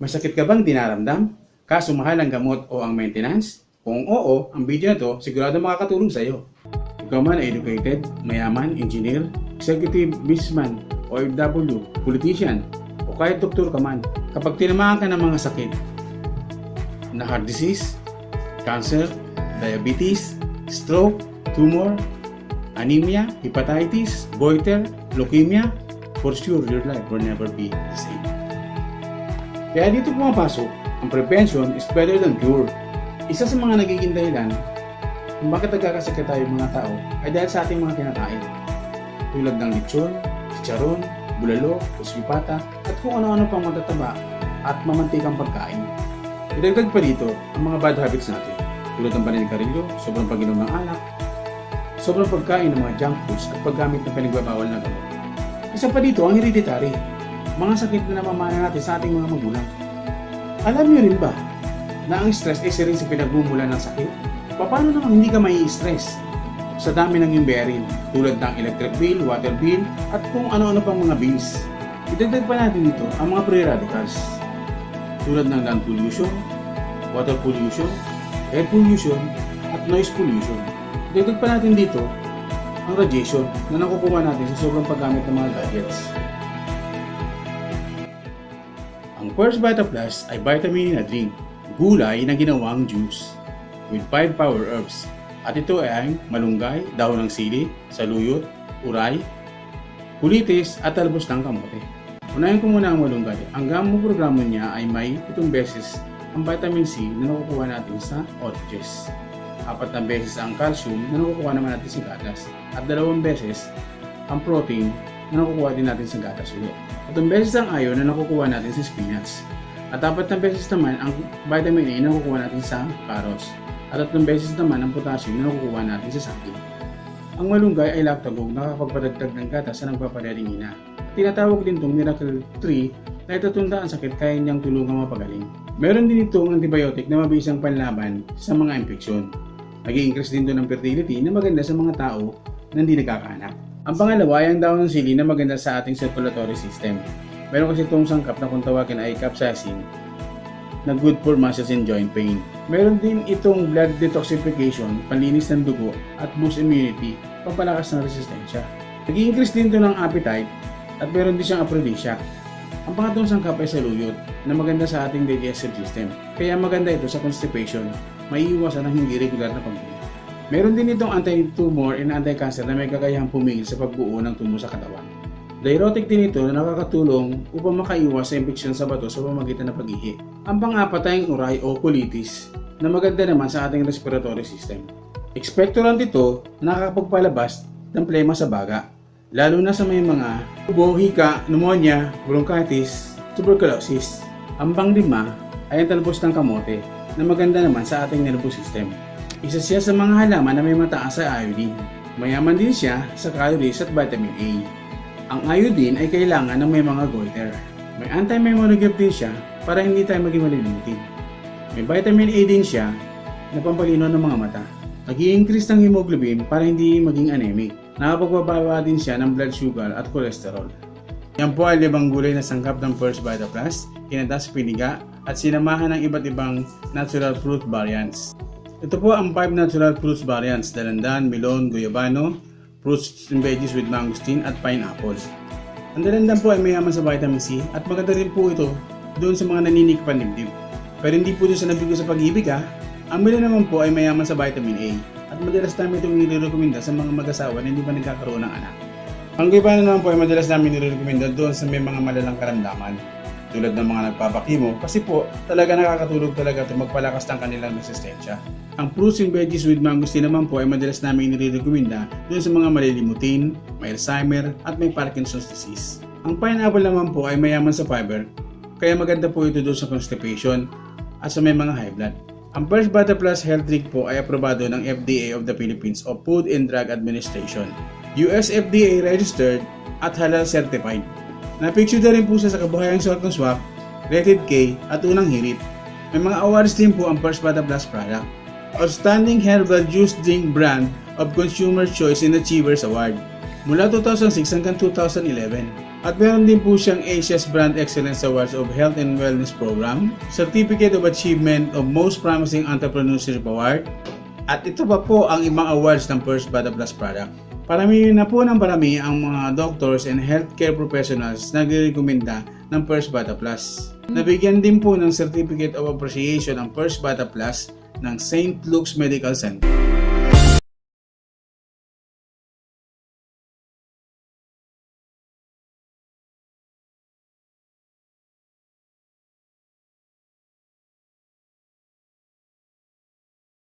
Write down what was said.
May sakit ka bang dinaramdam? Kaso mahal ang gamot o ang maintenance? Kung oo, ang video na to sigurado makakatulong sa iyo. Ikaw man ay educated, mayaman, engineer, executive, businessman, OFW, politician, o kahit doktor ka man. Kapag tinamaan ka ng mga sakit na heart disease, cancer, diabetes, stroke, tumor, anemia, hepatitis, goiter, leukemia, for sure your life will never be the same. Kaya dito pumapasok, ang prevention is better than cure. Isa sa mga nagiging dahilan kung bakit nagkakasakit tayo mga tao ay dahil sa ating mga kinakain. Tulad ng lechon, chicharon, bulalo, puspipata, at kung ano-ano pang matataba at mamantikang pagkain. Idagdag pa dito ang mga bad habits natin, tulad ng paninigarilyo, sobrang pag-inom ng alak, sobrang pagkain ng mga junk foods at paggamit ng pinagbabawal na gamot. Isa pa dito ang hereditary, mga sakit na namamana natin sa ating mga magulang. Alam niyo rin ba na ang stress ay isa rin sa pinagmumulan ng sakit? Paano naman hindi ka mai-stress sa dami ng iyong bayarin tulad ng electric bill, water bill, at kung ano-ano pang mga bills? Idagdag pa natin dito ang mga free radicals tulad ng land pollution, water pollution, air pollution, at noise pollution. Idagdag pa natin dito ang radiation na nakukuha natin sa sobrang paggamit ng mga gadgets. Ang First Vita Plus ay vitamin na drink, gulay na ginawang juice with 5 power herbs. At ito ay malunggay, dahon ng sili, saluyot, uray, kulitis at talbos ng kamote. Unahin ko muna ang malunggay. Ang gamot programa niya ay may 7 beses ang vitamin C na nakukuha natin sa oranges. 4 na beses ang calcium na nakukuha naman natin sa gatas. At 2 beses ang protein na nakukuha din natin sa gatas ulit. 3 beses ang iron na nakukuha natin sa spinach. At 4 na beses naman ang vitamin A na nakukuha natin sa carrots. At 3 beses naman ang potassium na nakukuha natin sa saging. Ang malunggay ay lactagog na nakakapagpadagdag ng gatas sa nagpapadaling ina. Tinatawag din itong miracle tree na itatunda ang sakit kaya niyang tulungang mapagaling. Meron din itong antibiotic na mabisang panlaban sa mga infeksyon. Nag-i-increase din ito ng fertility na maganda sa mga tao na hindi nagkakaanak. Ang pangalawa ay ang dahon ng sili na maganda sa ating circulatory system. Meron kasi itong sangkap na kung tawagin ay capsaicin na good for muscles and joint pain. Meron din itong blood detoxification, panlinis ng dugo at boost immunity, pampalakas ng resistensya. Nag-i-increase din ito ng appetite at meron din siyang aphrodisiac. Ang pangatlong sangkap ay saluyot na maganda sa ating digestive system. Kaya maganda ito sa constipation, maiiwasan ang hindi regular na pagbuo. Meron din itong anti-tumor and anti-cancer na may kakayahang pumigil sa pagbuo ng tumor sa katawan. Diuretic din ito na nakakatulong upang makaiwas sa infeksyon sa bato sa pamamagitan ng pag-ihi. Ang pang-apat ay ang uray o colitis na maganda naman sa ating respiratory system. Expectorant ito na nakakapagpalabas ng plema sa baga, lalo na sa may mga tubo, hika, pneumonia, bronchitis, tuberculosis. Ang pang-lima ay ang talbos ng kamote na maganda naman sa ating nervous system. Isa siya sa mga halaman na may mataas sa iodine. Mayaman din siya sa calories at vitamin A. Ang iodine ay kailangan ng may mga goiter. May anti-memory gift din siya para hindi tayo maging malilimutin. May vitamin A din siya na pampalino ng mga mata. Nag-i-increase ng hemoglobin para hindi maging anemic. Nakapagbabawa din siya ng blood sugar at cholesterol. Yan po ay 5 gulay na sangkap ng First Vita Plus, kinata sa piniga at sinamahan ng iba't ibang natural fruit variants. Ito po ang 5 natural fruits variants, dalandan, melon, guyabano, fruits and veggies with mangosteen at pineapple. Ang dalandan po ay mayaman sa vitamin C at maganda rin po ito doon sa mga naninikpan dibdib. Pero hindi po doon sa nabigo sa pag-ibig ha. Ang melon naman po ay mayaman sa vitamin A at madalas namin itong nire-recommenda sa mga mag-asawa na hindi pa nagkakaroon ng anak. Ang guyabano naman po ay madalas namin nire-recommenda doon sa may mga malalang karamdaman tulad ng mga nagpapakimo kasi po talaga nakakatulog talaga ito magpalakas ng kanilang resistensya. Ang fruits and veggies with mangosteen naman po ay madalas namin nire-recommenda doon sa mga malilimutin, may Alzheimer at may Parkinson's disease. Ang pineapple naman po ay mayaman sa fiber kaya maganda po ito doon sa constipation at sa may mga high blood. Ang First Vita Plus Health Drink po ay aprobado ng FDA of the Philippines o Food and Drug Administration, US FDA registered at halal certified. Napicture na rin po siya sa kabuhayang suot ng swak, rated K at unang hirit. May mga awards din po ang First Vita Plus product. Outstanding Herbal Juice Drink Brand of Consumer Choice and Achievers Award mula 2006 hanggang 2011. At meron din po siyang Asia's Brand Excellence Awards of Health and Wellness Program, Certificate of Achievement of Most Promising Entrepreneurship Award, at ito pa po ang ibang awards ng First Bata Plus product. Parami na po ng parami ang mga doctors and healthcare professionals na nagre-recommenda ng First Bata Plus. Nabigyan din po ng Certificate of Appreciation ang First Bata Plus ng St. Luke's Medical Center.